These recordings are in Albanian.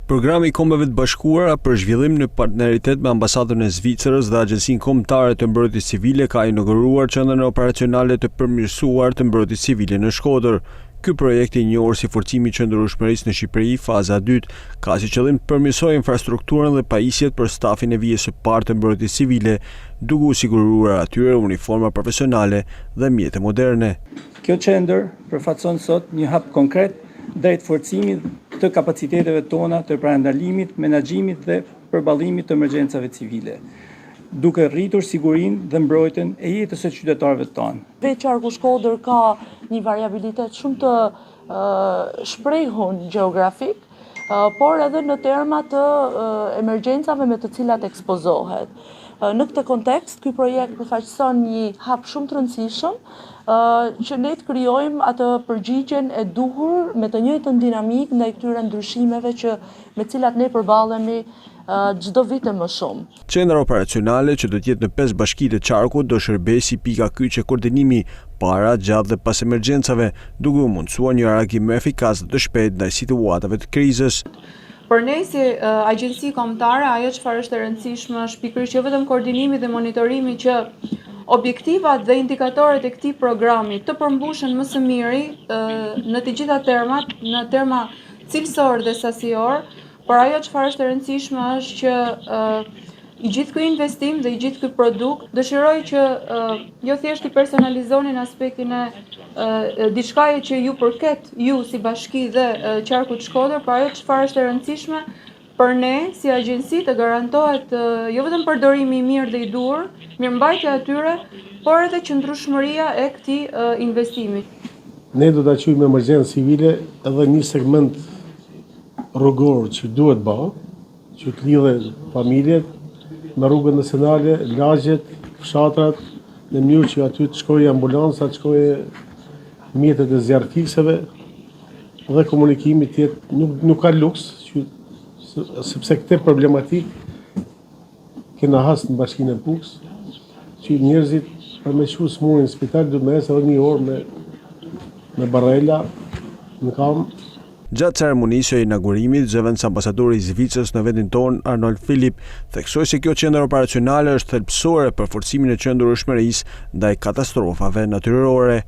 Programi i Kombeve të Bashkuara për zhvillim në partneritet me ambasadën e Zvicrës dhe Agjencinë Kombëtare të Mbrojtjes Civile ka inauguruar qendrën operacionale të përmirësuar të mbrojtjes civile në Shkodër. Ky projekt i njohur si forcimi i qëndrueshmërisë në Shqipëri, faza 2, ka si qëllim të përmirësojë infrastrukturën dhe pajisjet për stafin e vijës së parë të mbrojtjes civile, duke u siguruar atyre uniforma profesionale dhe mjete moderne. Kjo qendër përfaqëson sot një hap konkret drejt forcimit të kapaciteteve tona të parandalimit, menaxhimit dhe përballimit të emergjencave civile, duke rritur sigurinë dhe mbrojtjen e jetës së qytetarëve tonë. Vetë qarku Shkodër ka një variabilitet shumë të shprehur gjeografik, por edhe në terma të emergjencave me të cilat ekspozohet. Në këtë kontekst, ky projekt përfaqëson një hap shumë të rëndësishëm që ne të krijojmë atë përgjigjen e duhur me të njëjtën dinamik ndaj këtyre ndryshimeve me cilat ne përballemi çdo vit më shumë. Qendra operacionale që do të jetë në 5 bashki të qarkut do shërbejë si pika kyçe koordinimi para, gjatë dhe pas emergjencave, duke u mundësuar një reagim më efikas dhe të shpejtë ndaj situatave të krizës. Për ne si agjenci kombëtare, ajo çfarë është e rëndësishme është pikërisht jo vetëm koordinimi dhe monitorimi që objektivat dhe indikatorët e këtij programi të përmbushen më së miri në të gjitha termat, në terma cilësor dhe sasior, por ajo çfarë është e rëndësishme është që i gjithë ky investim dhe i gjithë ky produkt dëshiroj që jo thjesht i personalizoni në aspektin e diçkaje që ju përket ju si bashki dhe qarku të Shkodër, por ajo çfarë është e rëndësishme për ne si agjenci të garantohet jo vetëm përdorimi i mirë dhe i duhur, mirëmbajtja e tyre, por edhe qëndrueshmëria e këtij investimi. Ne do ta quajmë emergjencë civile edhe një segment rrugor që duhet bë, që të lidhë familjet me rrugët nacionale, lagjet, fshatrat, në mënyrë që aty të shkojë ambulanca, të shkojë mjetet e zjarrfikseve dhe komunikimi të jetë nuk ka luks, sepse këtë problematik kena has në bashkinë e Puks, që njerëzit për me qu smurin në spital duhet me esë edhe një orë me barela në kam. Gjatë ceremonisë e inaugurimit, zëvendës ambasadori i Zvicrës në vendin tonë, Arnold Philip, theksoi se kjo qendër operacionale është thelbësore për forcimin e qëndrueshmërisë ndaj katastrofave natyrore.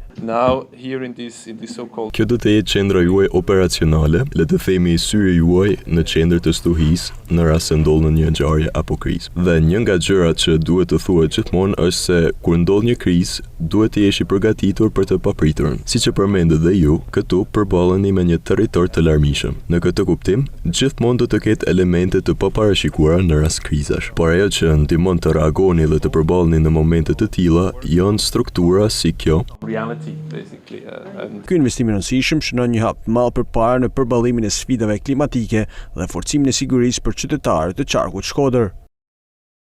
Kjo do të jetë qendra juaj operacionale, le të themi syri juaj në qendër të stuhisë në rast se ndodh një ngjarje apo krizë. Dhe një nga gjërat që duhet të thuhet gjithmonë është se kur ndodh një krizë, duhet të jesh i përgatitur për të papriturën. Siç e përmendët dhe ju, këtu përballeni me një territor të larmishëm. Në këtë kuptim, gjithmonë do të ketë elemente të paparashikuara në rast krizash. Por ajo që ndihmon të reagoni dhe të përballeni në momente të tilla janë struktura si kjo. Ky investim i rëndësishëm shënon një hap të madh përpara në përballimin e sfidave klimatike dhe forcimin e sigurisë për qytetarët e qarkut Shkodër.